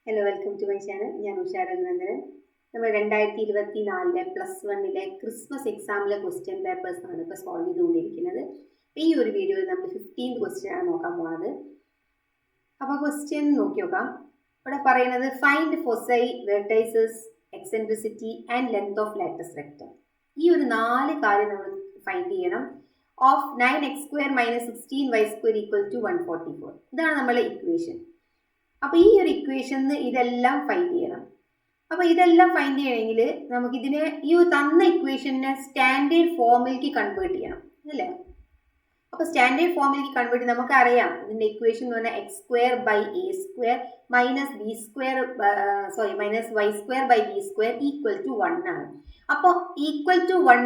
Hello, welcome to my channel. ഞാൻ ഉഷാ രഘുനന്ദനൻ. നമ്മൾ 2024 +1 Christmas എക്സാമിലെ question papers ആണ് ഇപ്പോൾ സോൾവ് ചെയ്തുകൊണ്ടിരിക്കുന്നത്. ഈ ഒരു വീഡിയോയിൽ നമ്മൾ 15th ക്വസ്റ്റ്യൻ ആണ് നോക്കാൻ പോകുന്നത്. അപ്പോൾ ക്വസ്റ്റ്യൻ നോക്കി നോക്കാം. ഇവിടെ പറയുന്നത് find foci, vertices, eccentricity and length of latus rectum. ഈ ഒരു 4 കാര്യം നമ്മൾ ഫൈൻഡ് ചെയ്യണം. Of 9x² - 16y² = 144. ഇതാണ് നമ്മളെ ഇക്വേഷൻ. അപ്പോൾ ഈ ഒരു ഇക്വേഷന് ഇതെല്ലാം ഫൈൻഡ് ചെയ്യണം. അപ്പോൾ ഇതെല്ലാം ഫൈൻഡ് ചെയ്യണമെങ്കിൽ നമുക്ക് ഇതിനെ ഈ തന്ന ഇക്വേഷനെ സ്റ്റാൻഡേർഡ് ഫോമിലേക്ക് കൺവേർട്ട് ചെയ്യണം, അല്ലേ? അപ്പോൾ സ്റ്റാൻഡേർഡ് ഫോമിലേക്ക് കൺവേർട്ട് നമുക്കറിയാം ഇതിൻ്റെ ഇക്വേഷൻ എന്ന് പറഞ്ഞാൽ x² / a² -y² / b² = 1 ആണ്. അപ്പോൾ =1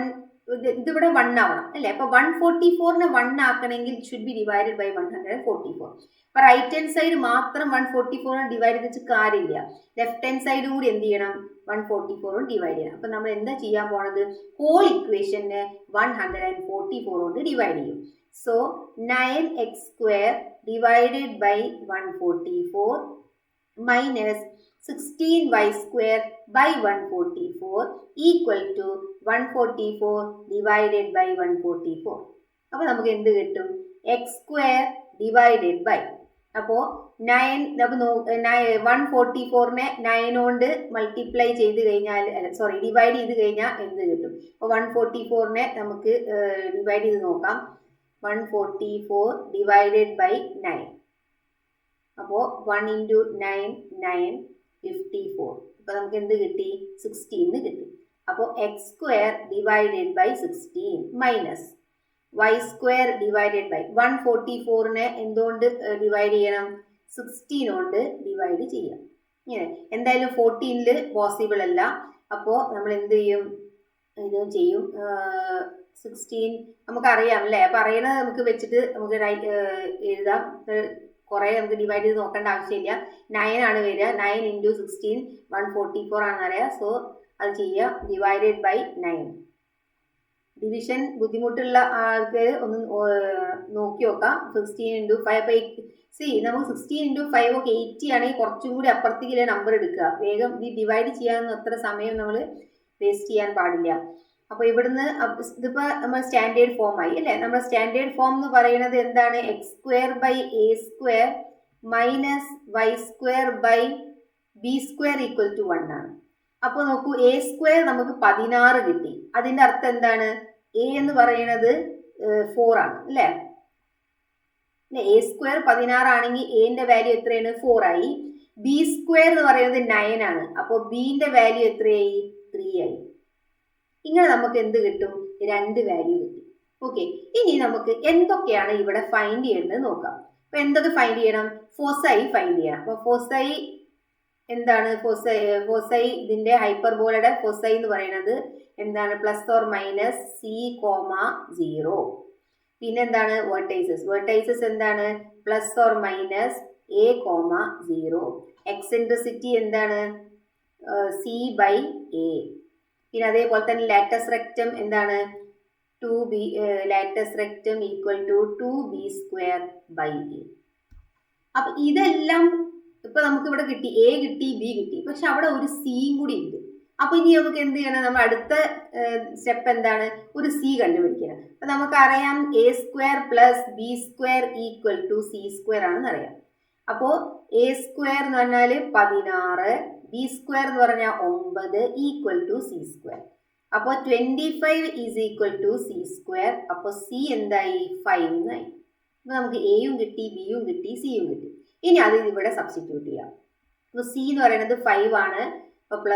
ഇതിവിടെ 1 ആവണം, അല്ലേ? അപ്പോൾ 144നെ 1 ആക്കണമെങ്കിൽ ഷുഡ് ബി ഡിവൈഡഡ് ബൈ 144. അപ്പോൾ റൈറ്റ് ഹാൻഡ് സൈഡ് മാത്രം 144 ഡിവൈഡ് ചെയ്തിട്ട് കാര്യമില്ല. ലെഫ്റ്റ് ഹാൻഡ് സൈഡ് കൂടി എന്ത് ചെയ്യണം? 144 ഡിവൈഡ് ചെയ്യണം. അപ്പോൾ നമ്മൾ എന്താ ചെയ്യാൻ പോണത്? ഹോൾ ഇക്വേഷനെ 144 കൊണ്ട് ഡിവൈഡ് ചെയ്യും. So 9x² divided by 144 minus 16y² by 144 = 144 divided by 144. അപ്പോൾ നമുക്ക് എന്ത് കിട്ടും? x² divided by, അപ്പോൾ 144നെ 9 കൊണ്ട് മൾട്ടിപ്ലൈ ചെയ്ത് കഴിഞ്ഞാൽ ഡിവൈഡ് ചെയ്ത് കഴിഞ്ഞാൽ എന്ത് കിട്ടും? അപ്പോൾ 144നെ നമുക്ക് ഡിവൈഡ് ചെയ്ത് നോക്കാം. 144 divided by 9. അപ്പോൾ 1 × 9 9 54. അപ്പോൾ നമുക്ക് എന്ത് കിട്ടി? 16 കിട്ടി. അപ്പോൾ x² divided by 16 minus y² divided by 144നെ എന്തുകൊണ്ട് ഡിവൈഡ് ചെയ്യണം? 16 കൊണ്ട് ഡിവൈഡ് ചെയ്യാം. ഇങ്ങനെ എന്തായാലും 14 പോസിബിൾ അല്ല. അപ്പോൾ നമ്മൾ എന്ത് ചെയ്യും? ഇത് ചെയ്യും 16 നമുക്കറിയാം, അല്ലേ? അപ്പോൾ അറിയണത് നമുക്ക് വെച്ചിട്ട് നമുക്ക് എഴുതാം. കുറേ നമുക്ക് ഡിവൈഡ് ചെയ്ത് നോക്കേണ്ട ആവശ്യമില്ല. 9 ആണ് വരിക. 9 × 16 144 ആണെന്ന് അറിയാം. സോ അത് ചെയ്യുക. Divided by 9. ഡിവിഷൻ ബുദ്ധിമുട്ടുള്ള ആൾക്ക് ഒന്ന് നോക്കി നോക്കാം. 16 × 5. അപ്പോൾ നമുക്ക് 16 × 5 ഒക്കെ 80 ആണെങ്കിൽ കുറച്ചും കൂടി അപ്പുറത്തേക്ക് നമ്പർ എടുക്കുക. വേഗം ഈ ഡിവൈഡ് ചെയ്യാമെന്ന് അത്ര സമയം നമ്മൾ വേസ്റ്റ് ചെയ്യാൻ പാടില്ല. അപ്പോൾ ഇവിടുന്ന് ഇതിപ്പോൾ നമ്മൾ സ്റ്റാൻഡേർഡ് ഫോം ആയി, അല്ലേ? നമ്മുടെ സ്റ്റാൻഡേർഡ് ഫോം എന്ന് പറയുന്നത് എന്താണ്? x² / a² minus y² / b² = 1 ആണ്. അപ്പോൾ നോക്കൂ, a² നമുക്ക് 16 കിട്ടി. അതിൻ്റെ അർത്ഥം എന്താണ്? a എന്ന് പറയുന്നത് 4 ആണ്, അല്ലേ? a² 16 ആണെങ്കിൽ a-ന്റെ വാല്യൂ എത്രയാണ്? 4 ആയി. b² എന്ന് പറയുന്നത് 9 ആണ്. അപ്പോൾ b-ന്റെ വാല്യൂ എത്രയായി? 3 ആയി. ഇങ്ങനെ നമുക്ക് എന്ത് കിട്ടും? 2 വാല്യൂ കിട്ടി. ഓക്കെ, ഇനി നമുക്ക് എന്തൊക്കെയാണ് ഇവിടെ ഫൈൻഡ് ചെയ്യേണ്ടത് നോക്കാം. അപ്പോൾ എന്തൊക്കെ ഫൈൻഡ് ചെയ്യണം? ഫോസൈ ഫൈൻഡ് ചെയ്യണം. അപ്പോൾ ഫോസൈ എന്താണ്? ഫോസൈ ഇതിൻ്റെ ഹൈപ്പർബോളയുടെ ഫോസൈ എന്ന് പറയുന്നത് എന്താണ്? ±c,0. പിന്നെന്താണ്? വെർട്ടൈസസ് എന്താണ്? ±a,0. എക്സെൻട്രിസിറ്റി എന്താണ്? c/a. പിന്നെ അതേപോലെ തന്നെ ലാറ്റസ് റെക്റ്റം എന്താണ്? Latus rectum = 2b²/a. അപ്പൊ ഇതെല്ലാം ഇപ്പൊ നമുക്ക് ഇവിടെ കിട്ടി. a കിട്ടി, b കിട്ടി. പക്ഷെ അവിടെ ഒരു സിയും കൂടി ഉണ്ട്. അപ്പൊ ഇനി നമുക്ക് എന്ത് ചെയ്യണം? നമ്മൾ അടുത്ത സ്റ്റെപ്പ് എന്താണ്? ഒരു സി കണ്ടുപിടിക്കണം. അപ്പൊ നമുക്കറിയാം a² + b² = c² ആണെന്ന് അറിയാം. അപ്പോൾ a² എന്ന് പറഞ്ഞാൽ 16, b² എന്ന് പറഞ്ഞാൽ 9 = c². അപ്പോൾ 25 = c². അപ്പോൾ c എന്തായി? 5 എന്നായി. അപ്പോൾ നമുക്ക് എയും കിട്ടി, ബിയും കിട്ടി, സിയും കിട്ടി. ഇനി അത് ഇവിടെ സബ്സ്റ്റിറ്റ്യൂട്ട് ചെയ്യാം. അപ്പോൾ സി എന്ന് പറയുന്നത് 5 ആണ്. അപ്പോൾ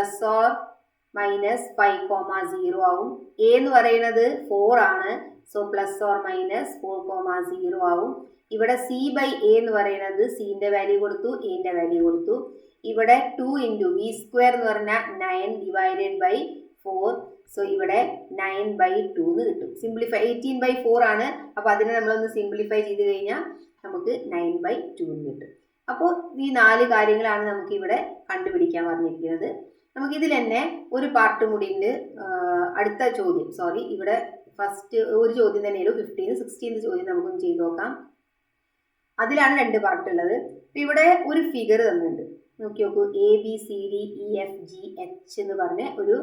±5,0 ആവും. എ എന്ന് പറയുന്നത് 4 ആണ്. സോ ±4,0 ആവും. ഇവിടെ c/a എന്ന് പറയുന്നത് c-ന്റെ വാല്യൂ കൊടുത്തു, a-ന്റെ വാല്യൂ കൊടുത്തു. ഇവിടെ 2 × b² എന്ന് പറഞ്ഞാൽ 9 ഡിവൈഡഡ് ബൈ 4. സോ ഇവിടെ 9/2 എന്ന് കിട്ടും. സിംപ്ലിഫൈ 18/4 ആണ്. അപ്പോൾ അതിനെ നമ്മളൊന്ന് സിംപ്ലിഫൈ ചെയ്ത് കഴിഞ്ഞാൽ നമുക്ക് 9/2 എന്ന് കിട്ടും. അപ്പോൾ ഈ 4 കാര്യങ്ങളാണ് നമുക്ക് ഇവിടെ കണ്ടുപിടിക്കാൻ പറഞ്ഞിരിക്കുന്നത്. നമുക്കിതിൽ തന്നെ ഒരു പാർട്ട് കൂടി ഉണ്ട്. അടുത്ത ചോദ്യം, ഇവിടെ ഫസ്റ്റ് ഒരു ചോദ്യം തന്നെയുള്ളൂ. 15th 16th ചോദ്യം നമുക്കൊന്ന് ചെയ്ത് നോക്കാം. അതിലാണ് 2 പാർട്ട് ഉള്ളത്. ഇവിടെ ഒരു ഫിഗർ തന്നിട്ടുണ്ട്. നോക്കി നോക്കൂ, ABCDEFGH എന്ന് പറഞ്ഞ ഒരു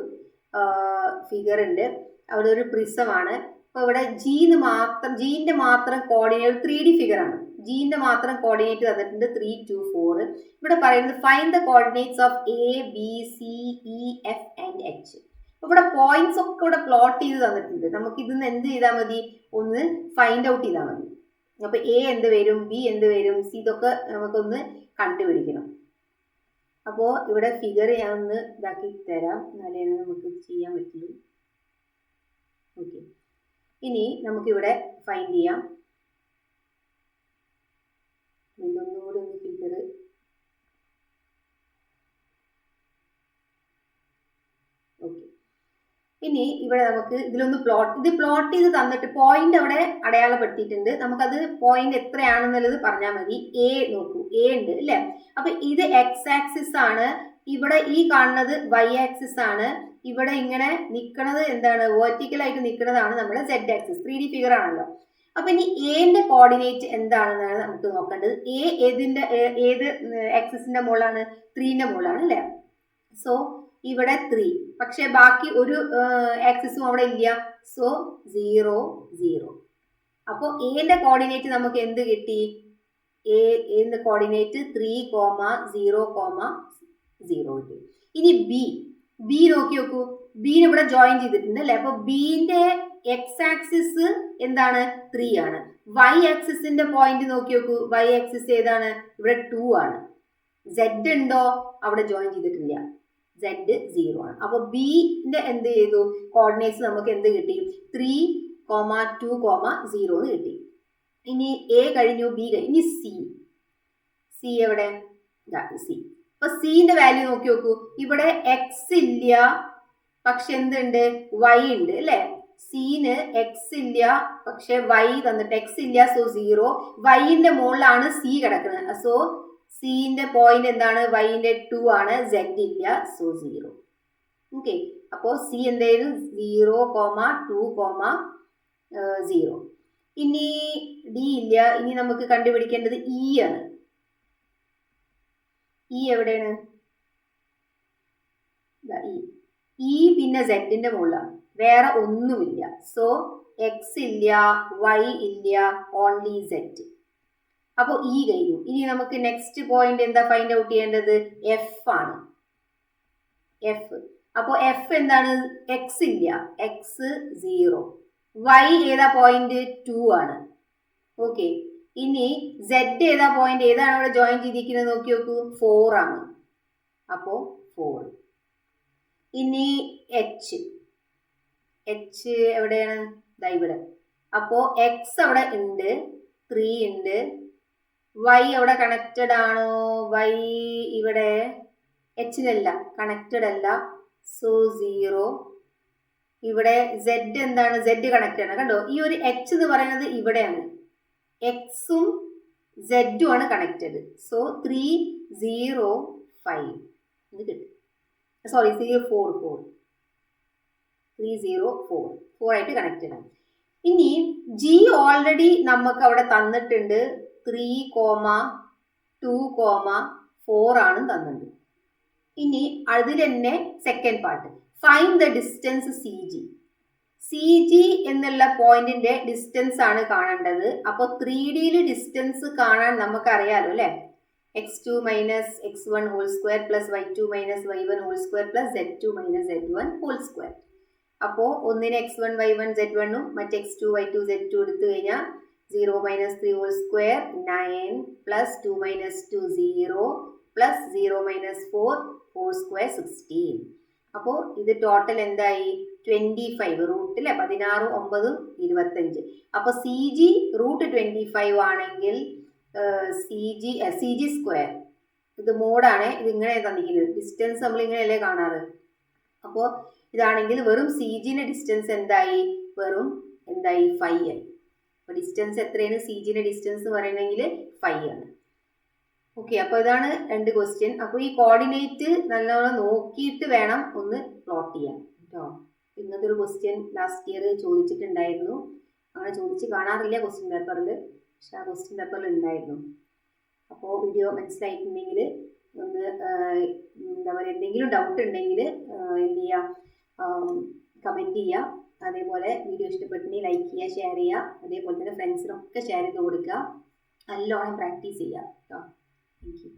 ഫിഗർ ഉണ്ട്. അവിടെ ഒരു പ്രിസമാണ്. അപ്പോൾ ഇവിടെ ജീൻ്റെ മാത്രം കോർഡിനേറ്റ് 3D ഫിഗർ ആണ്. ജീൻ്റെ മാത്രം കോർഡിനേറ്റ് തന്നിട്ടുണ്ട് 3, 2, 4. ഇവിടെ പറയുന്നത് find the coordinates of ABCEF and H. ഇവിടെ പോയിന്റ്സ് ഒക്കെ ഇവിടെ പ്ലോട്ട് ചെയ്ത് തന്നിട്ടുണ്ട്. നമുക്ക് ഇതിന്ന് എന്ത് ചെയ്താൽ മതി, ഒന്ന് ഫൈൻഡ് ഔട്ട് ചെയ്താൽ മതി. അപ്പൊ A എന്ത് വരും, B എന്ത് വരും, C ഇതൊക്കെ നമുക്കൊന്ന് കണ്ടുപിടിക്കണം. അപ്പോൾ ഇവിടെ ഫിഗർ ഞാൻ ഒന്ന് ഇതാക്കി തരാം, എന്നാലേ നമുക്ക് ചെയ്യാൻ പറ്റുള്ളൂ. ഓക്കെ, ഇനി നമുക്കിവിടെ ഫൈൻഡ് ചെയ്യാം. ഒന്നുകൂടി ഒന്ന് ഫിഗർ ഓക്കെ. ഇനി ഇവിടെ നമുക്ക് ഇതിലൊന്ന് പ്ലോട്ട് ചെയ്ത് തന്നിട്ട് പോയിന്റ് അവിടെ അടയാളപ്പെടുത്തിയിട്ടുണ്ട്. നമുക്കത് പോയിന്റ് എത്രയാണെന്നുള്ളത് പറഞ്ഞാൽ മതി. A നോക്കൂ, A ഉണ്ട് അല്ലേ. അപ്പൊ ഇത് എക്സ് ആക്സിസ് ആണ്, ഇവിടെ ഈ കാണുന്നത് വൈ ആക്സിസ് ആണ്, ഇവിടെ ഇങ്ങനെ നിൽക്കുന്നത് എന്താണ്, വെർട്ടിക്കലായിട്ട് നിൽക്കുന്നതാണ് നമ്മുടെ Z ആക്സിസ്. 3D ഫിഗർ ആണല്ലോ. അപ്പൊ ഇനി എന്റെ കോർഡിനേറ്റ് എന്താണെന്നാണ് നമുക്ക് നോക്കേണ്ടത്. A ഏത് ആക്സിസിന്റെ മുകളിലാണ്, 3ന്റെ മുകളിലാണ് അല്ലേ. സോ ഇവിടെ 3, പക്ഷെ ബാക്കി ഒരു ആക്സിസും അവിടെ ഇല്ല. സോ 0, 0. അപ്പോൾ എന്റെ കോർഡിനേറ്റ് നമുക്ക് എന്ത് കിട്ടി, എന്റെ കോർഡിനേറ്റ് 3, 0, 0 കിട്ടി. ഇനി ബി നോക്കി നോക്കൂ, ബിനെ ഇവിടെ ജോയിൻ ചെയ്തിട്ടുണ്ട് അല്ലെ. അപ്പൊ ബിന്റെ എക്സ് ആക്സിസ് എന്താണ്, 3 ആണ്. വൈ ആക്സിസിന്റെ പോയിന്റ് നോക്കി നോക്കൂ, വൈ ആക്സിസ് ഏതാണ്, ഇവിടെ 2 ആണ്. Z ഉണ്ടോ, അവിടെ ജോയിൻ ചെയ്തിട്ടില്ല. Z 0 ആണ്. അപ്പോൾ ബിന്റെ എന്ത് ചെയ്തു, കോർഡിനേറ്റ്സ് നമുക്ക് എന്ത് കിട്ടി, 3, 2, 0 എന്ന് കിട്ടി. ഇനി A കഴിഞ്ഞു, B കഴിഞ്ഞു. ഇനി സി എവിടെ, സി. അപ്പൊ സിന്റെ വാല്യൂ നോക്കി നോക്കൂ, ഇവിടെ എക്സ് ഇല്ല, പക്ഷെ എന്തുണ്ട്, വൈ ഉണ്ട് അല്ലെ. സിന് എക്സ് ഇല്ല, പക്ഷെ വൈ തന്നിട്ട് എക്സ് ഇല്ല. സോ 0. വൈന്റെ മുകളിലാണ് സി കിടക്കുന്നത്. സോ സിന്റെ പോയിന്റ് എന്താണ്, വൈന്റെ 2 ആണ്, Z ഇല്ല. സോ 0. ഓക്കെ, അപ്പോ സി എന്തായാലും 0, 2, 0. ഇനി ഡി ഇല്ല. ഇനി നമുക്ക് കണ്ടുപിടിക്കേണ്ടത് ഇ ആണ്. ഇ എവിടെയാണ്, ഇ പിന്നെ സെഡിന്റെ മുകളിലാണ്, വേറെ ഒന്നുമില്ല. സോ എക്സ് ഇല്ല, വൈ ഇല്ല, ഓൺലി Z. അപ്പോൾ ഇ കഴിഞ്ഞു. ഇനി നമുക്ക് നെക്സ്റ്റ് പോയിന്റ് എന്താ ഫൈൻഡ് ഔട്ട് ചെയ്യേണ്ടത്, എഫ് ആണ്. എഫ്. അപ്പോൾ എഫ് എന്താണ്, എക്സ് ഇല്ല, എക്സ് 0. വൈ ഏതാ പോയിന്റ്, 2 ആണ്. ഓക്കെ, ഇനി Z ഏതാ പോയിന്റ്, ഏതാണ് അവിടെ ജോയിൻ ചെയ്തിരിക്കുന്നത് നോക്കി നോക്കൂ, 4 ആണ്. അപ്പോ 4. ഇനി എച്ച് എവിടെയാണ്, ഇവിടെ. അപ്പോ എക്സ് അവിടെ ഉണ്ട്, 3 ഉണ്ട്. വൈ അവിടെ കണക്റ്റഡ് ആണോ, വൈ ഇവിടെ എച്ചിനല്ല, കണക്റ്റഡ് അല്ല. സോ 0. ഇവിടെ Z എന്താണ്, Z കണക്റ്റഡ് ആണ്. കണ്ടോ, ഈ ഒരു H എന്ന് പറയുന്നത് ഇവിടെയാണ്, എക്സും Z ആണ് കണക്റ്റഡ്. സോ 3, 0, 5 ഇത് കിട്ടും. സോറി 4 3, 0, 4 ആയിട്ട് കണക്റ്റഡ് ആണ്. ഇനി ജി ഓൾറെഡി നമുക്ക് അവിടെ തന്നിട്ടുണ്ട്, 3, 2, 4 ആണ് തന്നിട്ടുണ്ട്. ഇനി അതിൽ തന്നെ second part, find the distance C G എന്നുള്ള പോയിന്റിന്റെ ഡിസ്റ്റൻസ് ആണ് കാണേണ്ടത്. അപ്പോൾ 3Dയിൽ ഡിസ്റ്റൻസ് കാണാൻ നമുക്കറിയാലോ അല്ലെ, x2 minus x1 whole square plus y2 minus y1 whole square plus z2 minus z1 whole square. അപ്പോൾ ഒന്നിന് x1 y1 z1 മറ്റ് x2 y2 z2 എടുത്തു കഴിഞ്ഞാൽ 0 minus 3 whole square 9 plus 2 minus 2 0 plus 0 minus 4 whole square 16. അപ്പോൾ ഇത് total എന്തായി, 25. റൂട്ടിലെ 16, 9, 25. അപ്പോൾ C G root 25 ആണെങ്കിൽ സി ജി സ്ക്വയർ, ഇത് മോഡാണ്, ഇത് ഇങ്ങനെ തന്നിരിക്കുന്നത്. ഡിസ്റ്റൻസ് നമ്മൾ ഇങ്ങനെയല്ലേ കാണാറ്. അപ്പോൾ ഇതാണെങ്കിൽ വെറും സി ജിന്റെ ഡിസ്റ്റൻസ് എന്തായി, വെറും 5 ആയി. അപ്പോൾ ഡിസ്റ്റൻസ് എത്രയാണ്, സി ജിന്റെ ഡിസ്റ്റൻസ് പറയണമെങ്കിൽ 5 ആണ്. ഓക്കെ, അപ്പോൾ ഇതാണ് 2 ക്വസ്റ്റ്യൻ. അപ്പോൾ ഈ കോർഡിനേറ്റ് നല്ലോണം നോക്കിയിട്ട് വേണം ഒന്ന് പ്ലോട്ട് ചെയ്യാൻ കേട്ടോ. ഇങ്ങനത്തെ ഒരു ക്വസ്റ്റ്യൻ ലാസ്റ്റ് ഇയർ ചോദിച്ചിട്ടുണ്ടായിരുന്നു. അങ്ങനെ ചോദിച്ച് കാണാറില്ല ക്വസ്റ്റ്യൻ പേപ്പറിൽ, പക്ഷെ ആ ക്വസ്റ്റ്യൻ പേപ്പറിൽ ഉണ്ടായിരുന്നു. അപ്പോൾ വീഡിയോ മനസ്സിലായിട്ടുണ്ടെങ്കിൽ ഒന്ന് എന്താ പറയുക എന്തെങ്കിലും ഡൗട്ട് ഉണ്ടെങ്കിൽ എന്ത് ചെയ്യുക, കമൻറ്റ് ചെയ്യുക. അതേപോലെ വീഡിയോ ഇഷ്ടപ്പെട്ടെങ്കിൽ ലൈക്ക് ചെയ്യുക, ഷെയർ ചെയ്യുക. അതേപോലെ തന്നെ ഫ്രണ്ട്സിനൊക്കെ ഷെയർ ചെയ്ത് കൊടുക്കുക. നല്ലോണം പ്രാക്ടീസ് ചെയ്യുക കേട്ടോ. Thank you.